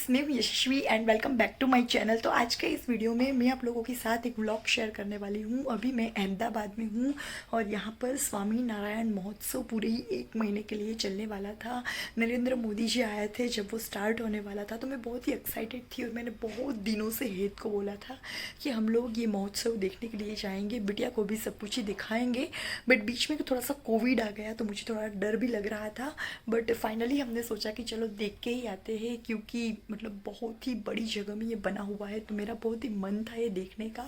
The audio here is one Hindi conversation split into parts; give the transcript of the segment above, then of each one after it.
फ्रेंड्स, मैं हूँ Yashasvi and welcome back to my channel. तो आज के इस वीडियो में मैं आप लोगों के साथ एक व्लॉग शेयर करने वाली हूँ। अभी मैं अहमदाबाद में हूँ और यहाँ पर स्वामी नारायण महोत्सव पूरे ही 1 महीने के लिए चलने वाला था। नरेंद्र मोदी जी आए थे जब वो स्टार्ट होने वाला था, तो मैं बहुत ही एक्साइटेड थी और मैंने बहुत दिनों से हेत को बोला था कि हम लोग ये महोत्सव देखने के लिए जाएंगे, बिटिया को भी सब कुछ ही दिखाएंगे। बट बीच में थोड़ा सा कोविड आ गया तो मुझे थोड़ा डर भी लग रहा था। बट फाइनली हमने सोचा कि चलो देख के ही आते हैं, क्योंकि मतलब बहुत ही बड़ी जगह में ये बना हुआ है। तो मेरा बहुत ही मन था ये देखने का,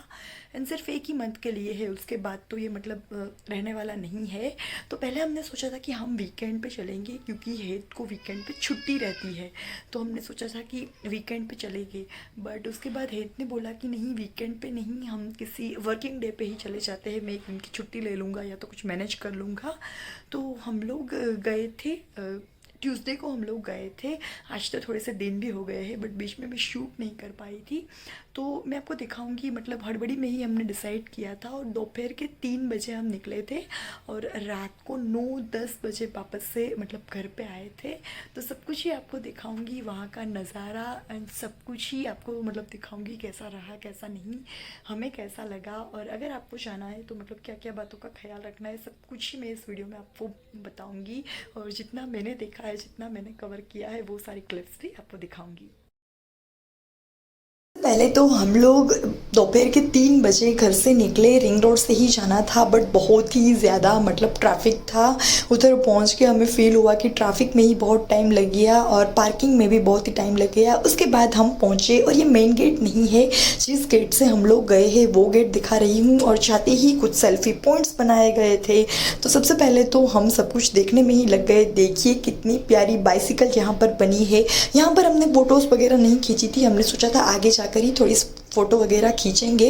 एंड सिर्फ 1 ही मंथ के लिए है, उसके बाद तो ये मतलब रहने वाला नहीं है। तो पहले हमने सोचा था कि हम वीकेंड पे चलेंगे, क्योंकि हेत को वीकेंड पे छुट्टी रहती है, तो हमने सोचा था कि वीकेंड पे चलेंगे। बट उसके बाद हेत ने बोला कि नहीं, वीकेंड पे नहीं, हम किसी वर्किंग डे पे ही चले जाते हैं, मैं 1 दिन की छुट्टी ले लूँगा या तो कुछ मैनेज कर लूँगा। तो हम लोग गए थे, ट्यूसडे को हम लोग गए थे। आज तो थोड़े से दिन भी हो गए हैं, बट बीच में मैं शूट नहीं कर पाई थी। तो मैं आपको दिखाऊंगी, मतलब हड़बड़ी में ही हमने डिसाइड किया था और दोपहर के 3 बजे हम निकले थे और रात को 9-10 बजे वापस से मतलब घर पे आए थे। तो सब कुछ ही आपको दिखाऊंगी, वहाँ का नज़ारा एंड सब कुछ ही आपको मतलब दिखाऊंगी, कैसा रहा कैसा नहीं, हमें कैसा लगा। और अगर आपको जाना है तो मतलब क्या क्या बातों का ख्याल रखना है, सब कुछ ही मैं इस वीडियो में आपको बताऊंगी। और जितना मैंने देखा है, जितना मैंने कवर किया है, वो सारी क्लिप्स भी आपको दिखाऊंगी। पहले तो हम लोग दोपहर के 3 बजे घर से निकले, रिंग रोड से ही जाना था, बट बहुत ही ज़्यादा मतलब ट्रैफिक था। उधर पहुंच के हमें फ़ील हुआ कि ट्रैफिक में ही बहुत टाइम लग गया और पार्किंग में भी बहुत ही टाइम लग गया। उसके बाद हम पहुंचे और ये मेन गेट नहीं है, जिस गेट से हम लोग गए हैं वो गेट दिखा रही हूँ। और जाते ही कुछ सेल्फी पॉइंट्स बनाए गए थे। तो सबसे पहले तो हम सब कुछ देखने में ही लग गए। देखिए कितनी प्यारी बाइसिकल यहाँ पर बनी है। यहाँ पर हमने फ़ोटोज़ वगैरह नहीं खींची थी, हमने सोचा था आगे जाकर ही थोड़ी फ़ोटो वगैरह खींचेंगे।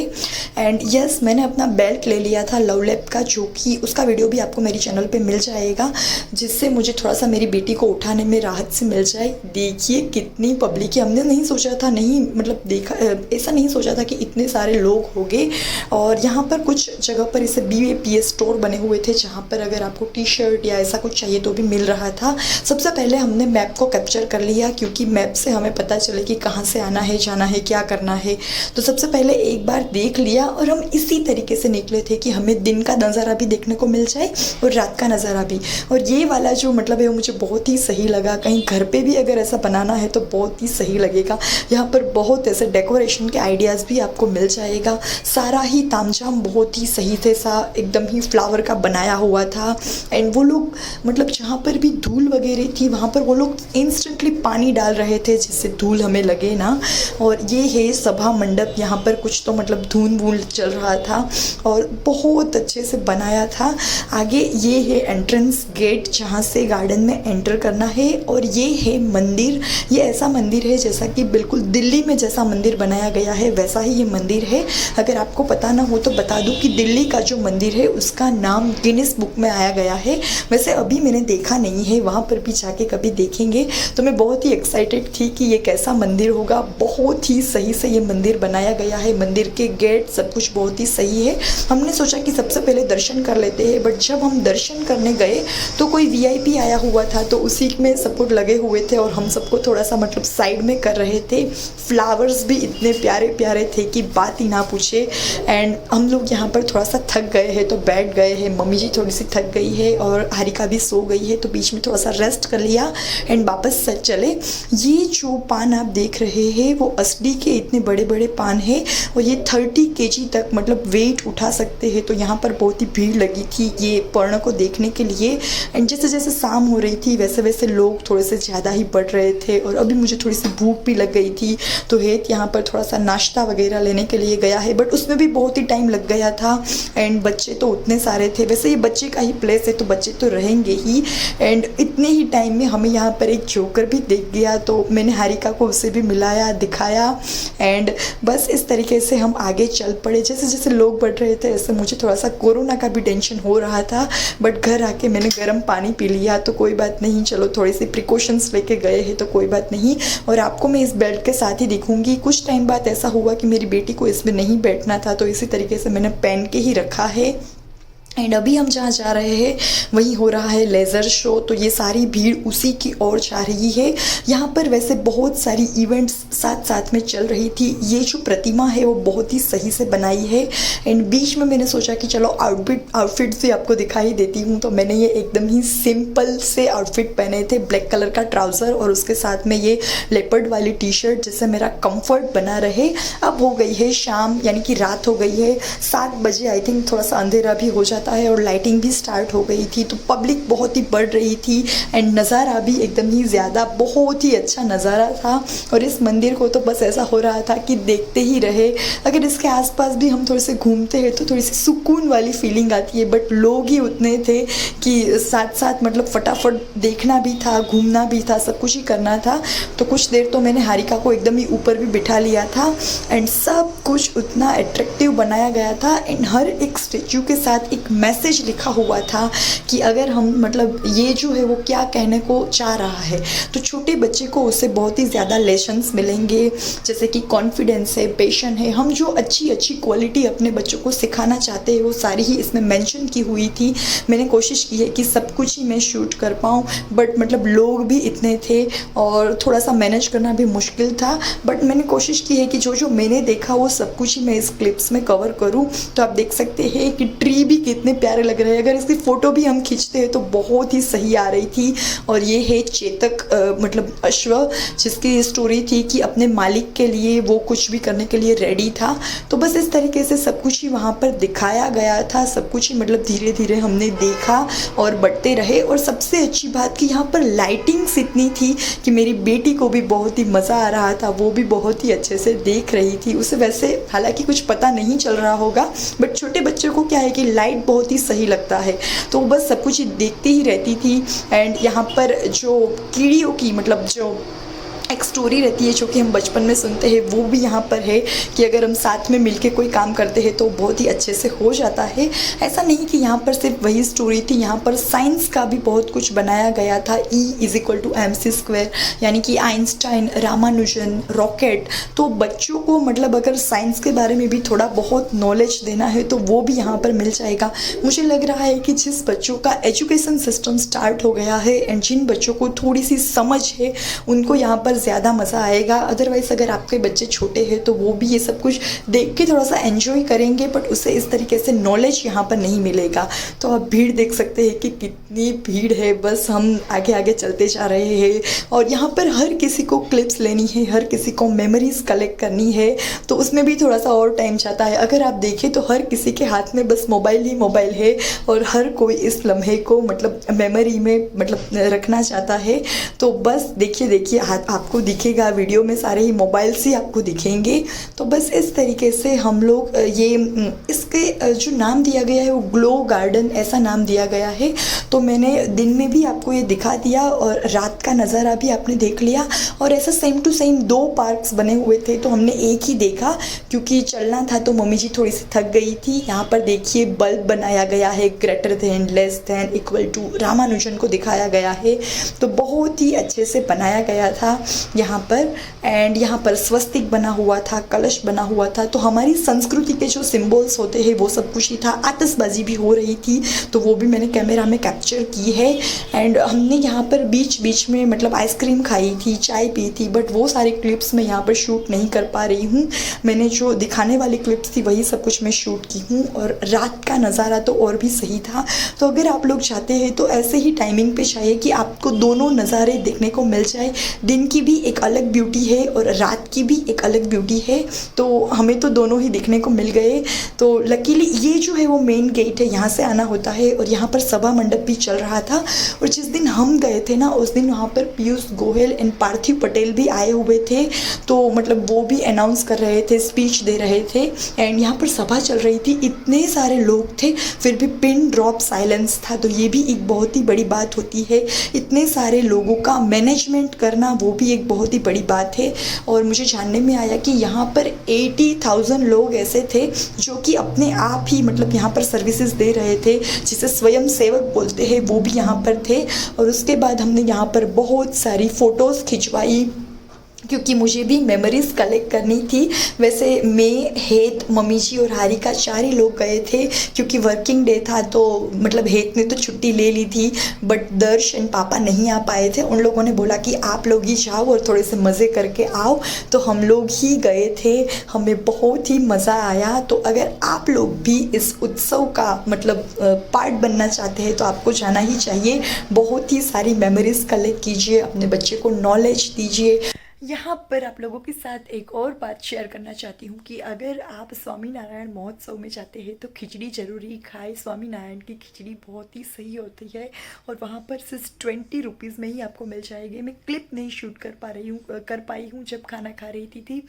एंड यस, मैंने अपना बेल्ट ले लिया था लव लैप का, जो कि उसका वीडियो भी आपको मेरी चैनल पे मिल जाएगा, जिससे मुझे थोड़ा सा मेरी बेटी को उठाने में राहत से मिल जाए। देखिए कितनी पब्लिक है, हमने नहीं सोचा था, नहीं मतलब देखा, ऐसा नहीं सोचा था कि इतने सारे लोग होंगे। और यहाँ पर कुछ जगह पर इसे BAPS स्टोर बने हुए थे, जहाँ पर अगर आपको टी-शर्ट या ऐसा कुछ चाहिए तो भी मिल रहा था। सबसे पहले हमने मैप को कैप्चर कर लिया, क्योंकि मैप से हमें पता चले कि कहाँ से आना है, जाना है, क्या करना है। तो सबसे पहले एक बार देख लिया और हम इसी तरीके से निकले थे कि हमें दिन का नज़ारा भी देखने को मिल जाए और रात का नज़ारा भी। और ये वाला जो मतलब है वो मुझे बहुत ही सही लगा। कहीं घर पे भी अगर ऐसा बनाना है तो बहुत ही सही लगेगा। यहाँ पर बहुत ऐसे डेकोरेशन के आइडियाज़ भी आपको मिल जाएगा। सारा ही तामझाम बहुत ही सही थे, एकदम ही फ्लावर का बनाया हुआ था। एंड वो लोग मतलब जहाँ पर भी धूल वगैरह थी वहाँ पर वो लोग इंस्टेंटली पानी डाल रहे थे, जिससे धूल हमें लगे ना। और ये है सभा मंडप, यहाँ पर कुछ तो मतलब धूल वूल चल रहा था और बहुत अच्छे से बनाया था। आगे ये है एंट्रेंस गेट, जहाँ से गार्डन में एंटर करना है। और ये है मंदिर। ये ऐसा मंदिर है जैसा कि बिल्कुल दिल्ली में जैसा मंदिर बनाया गया है वैसा ही ये मंदिर है। अगर आपको पता ना हो तो बता दूं कि दिल्ली का जो मंदिर है उसका नाम गिनीज बुक में आया गया है। वैसे अभी मैंने देखा नहीं है, वहाँ पर भी जाके कभी देखेंगे। तो मैं बहुत ही एक्साइटेड थी कि ये कैसा मंदिर होगा। बहुत ही सही से ये मंदिर बनाया गया है, मंदिर के गेट सब कुछ बहुत ही सही है। हमने सोचा कि सबसे पहले दर्शन कर लेते हैं, बट जब हम दर्शन करने गए तो कोई VIP आया हुआ था, तो उसी में सब कुछ लगे हुए थे और हम सबको थोड़ा सा मतलब साइड में कर रहे थे। फ्लावर्स भी इतने प्यारे प्यारे थे कि बात ही ना पूछे। एंड हम लोग यहाँ पर थोड़ा सा थक गए हैं तो बैठ गए हैं। मम्मी जी थोड़ी सी थक गई है और हारिका भी सो गई है, तो बीच में थोड़ा सा रेस्ट कर लिया एंड वापस चले। ये जो पान आप देख रहे हैं वो असली के इतने बड़े बड़े पान है और ये 30 kg तक मतलब वेट उठा सकते हैं। तो यहाँ पर बहुत ही भीड़ लगी थी ये पर्ण को देखने के लिए। एंड जैसे जैसे शाम हो रही थी वैसे वैसे लोग थोड़े से ज़्यादा ही बढ़ रहे थे और अभी मुझे थोड़ी सी भूख भी लग गई थी। तो हेत यहाँ पर थोड़ा सा नाश्ता वगैरह लेने के लिए गया है, बट उसमें भी बहुत ही टाइम लग गया था। एंड बच्चे तो उतने सारे थे, वैसे ये बच्चे का ही प्लेस है तो बच्चे तो रहेंगे ही। एंड इतने ही टाइम में हमें यहाँ पर एक जोकर भी दिख गया, तो मैंने हारिका को उसे भी मिलाया, दिखाया। एंड बस इस तरीके से हम आगे चल पड़े। जैसे जैसे लोग बढ़ रहे थे ऐसे मुझे थोड़ा सा कोरोना का भी टेंशन हो रहा था, बट घर आके मैंने गर्म पानी पी लिया तो कोई बात नहीं, चलो थोड़ी सी प्रिकॉशंस लेके गए हैं तो कोई बात नहीं। और आपको मैं इस बेल्ट के साथ ही दिखूंगी। कुछ टाइम बाद ऐसा हुआ कि मेरी बेटी को इसमें नहीं बैठना था, तो इसी तरीके से मैंने पहन के ही रखा है। एंड अभी हम जहाँ जा रहे हैं वहीं हो रहा है लेज़र शो, तो ये सारी भीड़ उसी की ओर जा रही है। यहाँ पर वैसे बहुत सारी इवेंट्स साथ साथ में चल रही थी। ये जो प्रतिमा है वो बहुत ही सही से बनाई है। एंड बीच में मैंने सोचा कि चलो आउटफिट भी आपको दिखाई देती हूँ, तो मैंने ये एकदम ही सिंपल से आउटफिट पहने थे, ब्लैक कलर का ट्राउज़र और उसके साथ में ये लेपर्ड वाली टी शर्ट, जिससे मेरा कंफर्ट बना रहे। अब हो गई है शाम, यानी कि रात हो गई है 7 बजे। आई थिंक थोड़ा सा अंधेरा भी हो जाता है और लाइटिंग भी स्टार्ट हो गई थी, तो पब्लिक बहुत ही बढ़ रही थी एंड नज़ारा भी एकदम ही ज़्यादा बहुत ही अच्छा नज़ारा था। और इस मंदिर को तो बस ऐसा हो रहा था कि देखते ही रहे। अगर इसके आसपास भी हम थोड़े से घूमते हैं तो थोड़ी सी सुकून वाली फीलिंग आती है, बट लोग ही उतने थे कि साथ साथ मतलब फटाफट देखना भी था, घूमना भी था, सब कुछ ही करना था। तो कुछ देर तो मैंने हारिका को एकदम ही ऊपर भी बिठा लिया था एंड सब कुछ उतना अट्रैक्टिव बनाया गया था। एंड हर एक स्टेचू के साथ एक मैसेज लिखा हुआ था कि अगर हम मतलब ये जो है वो क्या कहने को चाह रहा है, तो छोटे बच्चे को उससे बहुत ही ज़्यादा लेसन्स मिलेंगे, जैसे कि कॉन्फिडेंस है, पेशन है। हम जो अच्छी अच्छी क्वालिटी अपने बच्चों को सिखाना चाहते हैं वो सारी ही इसमें मेंशन की हुई थी। मैंने कोशिश की है कि सब कुछ ही मैं शूट कर पाऊँ, बट मतलब लोग भी इतने थे और थोड़ा सा मैनेज करना भी मुश्किल था। बट मैंने कोशिश की है कि जो जो मैंने देखा वो सब कुछ ही मैं इस क्लिप्स में कवर करूँ। तो आप देख सकते हैं कि ट्री भी कितने प्यारे लग रहे हैं। अगर इसकी फ़ोटो भी हम खींचते हैं तो बहुत ही सही आ रही थी। और ये है चेतक मतलब अश्व, जिसकी स्टोरी थी कि अपने मालिक के लिए वो कुछ भी करने के लिए रेडी था। तो बस इस तरीके से सब कुछ ही वहाँ पर दिखाया गया था। सब कुछ ही मतलब धीरे धीरे हमने देखा और बढ़ते रहे। और सबसे अच्छी बात कि यहाँ पर लाइटिंग्स इतनी थी कि मेरी बेटी को भी बहुत ही मज़ा आ रहा था, वो भी बहुत ही अच्छे से देख रही थी। उसे वैसे हालांकि कुछ पता नहीं चल रहा होगा, बट छोटे बच्चों को क्या है कि लाइट बहुत ही सही लगता है, तो बस सब कुछ देखती ही रहती थी। एंड यहाँ पर जो कीड़ियों की मतलब जो एक स्टोरी रहती है जो कि हम बचपन में सुनते हैं, वो भी यहाँ पर है कि अगर हम साथ में मिलके कोई काम करते हैं तो बहुत ही अच्छे से हो जाता है। ऐसा नहीं कि यहाँ पर सिर्फ वही स्टोरी थी, यहाँ पर साइंस का भी बहुत कुछ बनाया गया था। E=mc², यानी कि आइंस्टाइन, रामानुजन, रॉकेट। तो बच्चों को मतलब अगर साइंस के बारे में भी थोड़ा बहुत नॉलेज देना है तो वो भी यहाँ पर मिल जाएगा। मुझे लग रहा है कि जिस बच्चों का एजुकेशन सिस्टम स्टार्ट हो गया है एंड जिन बच्चों को थोड़ी सी समझ है, उनको यहाँ पर ज़्यादा मज़ा आएगा। अदरवाइज़ अगर आपके बच्चे छोटे हैं तो वो भी ये सब कुछ देख के थोड़ा सा एंजॉय करेंगे, बट उसे इस तरीके से नॉलेज यहाँ पर नहीं मिलेगा। तो आप भीड़ देख सकते हैं कि कितनी भीड़ है। बस हम आगे आगे चलते जा रहे हैं और यहाँ पर हर किसी को क्लिप्स लेनी है, हर किसी को मेमोरीज़ कलेक्ट करनी है, तो उसमें भी थोड़ा सा और टाइम जाता है। अगर आप देखें तो हर किसी के हाथ में बस मोबाइल ही मोबाइल है और हर कोई इस लम्हे को मतलब मेमोरी में मतलब रखना चाहता है। तो बस देखिए आपको दिखेगा वीडियो में सारे ही मोबाइल्स ही आपको दिखेंगे। तो बस इस तरीके से हम लोग ये इसके जो नाम दिया गया है वो ग्लो गार्डन ऐसा नाम दिया गया है। तो मैंने दिन में भी आपको ये दिखा दिया और रात का नज़ारा भी आपने देख लिया। और ऐसा सेम टू सेम 2 पार्क्स बने हुए थे, तो हमने एक ही देखा क्योंकि चलना था, तो मम्मी जी थोड़ी सी थक गई थी। यहाँ पर देखिए बल्ब बनाया गया है, greater than, less than, equal to, Ramanujan को दिखाया गया है। तो बहुत ही अच्छे से बनाया गया था यहाँ पर। एंड यहाँ पर स्वस्तिक बना हुआ था, कलश बना हुआ था। तो हमारी संस्कृति के जो सिंबल्स होते हैं वो सब कुछ ही था। आतिशबाजी भी हो रही थी, तो वो भी मैंने कैमरा में कैप्चर की है। एंड हमने यहाँ पर बीच बीच में मतलब आइसक्रीम खाई थी, चाय पी थी, बट वो सारे क्लिप्स मैं यहाँ पर शूट नहीं कर पा रही हूँ। मैंने जो दिखाने वाली क्लिप्स थी वही सब कुछ मैं शूट की हूँ। और रात का नज़ारा तो और भी सही था। तो अगर आप लोग चाहते हैं तो ऐसे ही टाइमिंग पे चाहिए कि आपको दोनों नज़ारे देखने को मिल जाए। दिन की भी एक अलग ब्यूटी है और रात की भी एक अलग ब्यूटी है, तो हमें तो दोनों ही देखने को मिल गए। तो लकीली ये जो है वो मेन गेट है, यहाँ से आना होता है। और यहाँ पर सभा मंडप भी चल रहा था। और जिस दिन हम गए थे ना, उस दिन वहाँ पर पीयूष गोयल एंड पार्थिव पटेल भी आए हुए थे। तो मतलब वो भी अनाउंस कर रहे थे, स्पीच दे रहे थे। एंड यहाँ पर सभा चल रही थी, इतने सारे लोग थे, फिर भी पिन ड्रॉप साइलेंस था। तो ये भी एक बहुत ही बड़ी बात होती है। इतने सारे लोगों का मैनेजमेंट करना वो भी एक बहुत ही बड़ी बात है। और मुझे जानने में आया कि यहाँ पर 80,000 लोग ऐसे थे जो कि अपने आप ही मतलब यहाँ पर सर्विसेज दे रहे थे, जिसे स्वयं सेवक बोलते हैं, वो भी यहाँ पर थे। और उसके बाद हमने यहाँ पर बहुत सारी फ़ोटोज़ खिंचवाई। क्योंकि मुझे भी मेमोरीज़ कलेक्ट करनी थी। वैसे मैं, हेत, मम्मी जी और हारिका 4 ही लोग गए थे, क्योंकि वर्किंग डे था तो मतलब हेत ने तो छुट्टी ले ली थी, बट दर्श एंड पापा नहीं आ पाए थे। उन लोगों ने बोला कि आप लोग ही जाओ और थोड़े से मज़े करके आओ, तो हम लोग ही गए थे। हमें बहुत ही मज़ा आया। तो अगर आप लोग भी इस उत्सव का मतलब पार्ट बनना चाहते हैं तो आपको जाना ही चाहिए। बहुत ही सारी मेमोरीज़ कलेक्ट कीजिए, अपने बच्चे को नॉलेज दीजिए। यहाँ पर आप लोगों के साथ एक और बात शेयर करना चाहती हूँ कि अगर आप स्वामीनारायण महोत्सव में जाते हैं तो खिचड़ी ज़रूरी खाए। स्वामीनारायण की खिचड़ी बहुत ही सही होती है और वहाँ पर सिर्फ 20 रुपीज़ में ही आपको मिल जाएगी। मैं क्लिप नहीं शूट कर पाई हूँ जब खाना खा रही थी,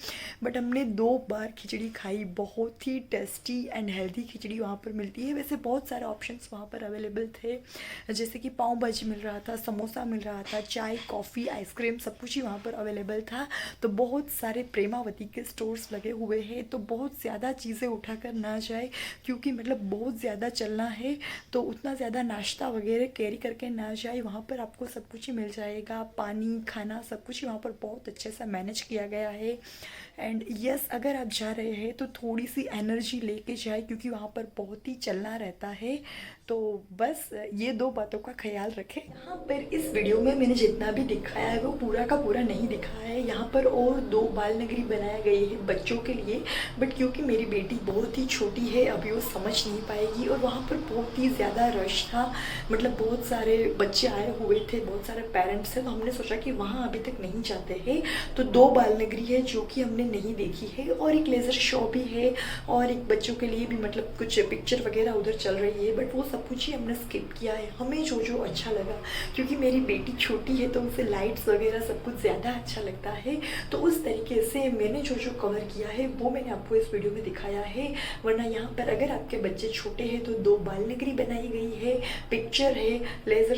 बट हमने 2 बार खिचड़ी खाई। बहुत ही टेस्टी एंड हेल्दी खिचड़ी वहाँ पर मिलती है। वैसे बहुत सारे ऑप्शंस वहाँ पर अवेलेबल थे, जैसे कि पाव भाजी मिल रहा था, समोसा मिल रहा था, चाय, कॉफ़ी, आइसक्रीम, सब कुछ ही वहाँ पर अवेलेबल था। तो बहुत सारे प्रेमावती के स्टोर्स लगे हुए हैं, तो बहुत ज़्यादा चीज़ें उठाकर ना जाए, क्योंकि मतलब बहुत ज़्यादा चलना है, तो उतना ज़्यादा नाश्ता वगैरह कैरी करके ना जाए। वहाँ पर आपको सब कुछ ही मिल जाएगा, पानी, खाना, सब कुछ ही वहाँ पर बहुत अच्छे से मैनेज किया गया है। एंड यस, अगर आप जा रहे हैं तो थोड़ी सी एनर्जी लेके जाए, क्योंकि वहाँ पर बहुत ही चलना रहता है। तो बस ये 2 बातों का ख्याल रखें। यहाँ पर इस वीडियो में मैंने जितना भी दिखाया है वो पूरा का पूरा नहीं दिखाया है। यहाँ पर और 2 बाल नगरी बनाया गई है बच्चों के लिए, बट क्योंकि मेरी बेटी बहुत ही छोटी है अभी वो समझ नहीं पाएगी, और वहाँ पर बहुत ही ज़्यादा रश था, मतलब बहुत सारे बच्चे आए हुए थे, बहुत सारे पेरेंट्स हैं, तो हमने सोचा कि वहाँ अभी तक नहीं जाते हैं। तो 2 बाल नगरी है जो कि हमने नहीं देखी है, और एक लेज़र शो भी है, और एक बच्चों के लिए भी मतलब कुछ पिक्चर वगैरह उधर चल रही है, बट वो सब कुछ ही हमने स्किप किया है। हमें जो जो अच्छा लगा, क्योंकि मेरी बेटी छोटी है तो उसे लाइट्स वगैरह सब कुछ ज़्यादा अच्छा लगता है, तो उस तरीके से मैंने जो जो कवर किया है वो मैंने आपको इस वीडियो में दिखाया है। वरना यहाँ पर अगर आपके बच्चे छोटे हैं तो 2 बाल नगरी बनाई गई है, पिक्चर है, लेज़र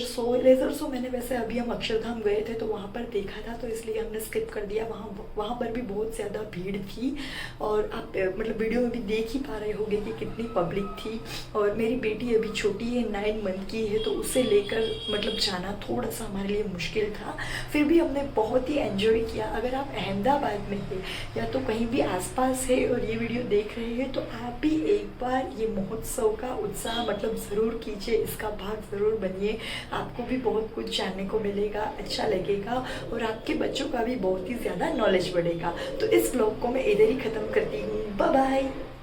शो मैंने वैसे अभी हम अक्षरधाम गए थे तो वहाँ पर देखा था, तो इसलिए हमने स्किप कर दिया। वहाँ पर भी बहुत ज़्यादा भीड़ थी, और आप मतलब वीडियो में भी देख ही पा रहे होंगे कि कितनी पब्लिक थी। और मेरी बेटी अभी छोटी है, 9 मंथ की है, तो उसे लेकर मतलब जाना थोड़ा सा हमारे लिए मुश्किल था। फिर भी हमने बहुत ही एंजॉय किया। अगर आप अहमदाबाद में हैं या तो कहीं भी आसपास है और ये वीडियो देख रहे हैं, तो आप भी एक बार ये महोत्सव का उत्साह मतलब ज़रूर कीजिए, इसका भाग ज़रूर बनिए। आपको भी बहुत कुछ जानने को मिलेगा, अच्छा लगेगा, और आपके बच्चों का भी बहुत ही ज़्यादा नॉलेज बढ़ेगा। तो इस व्लॉग को मैं इधर ही ख़त्म करती हूँ। Bye bye.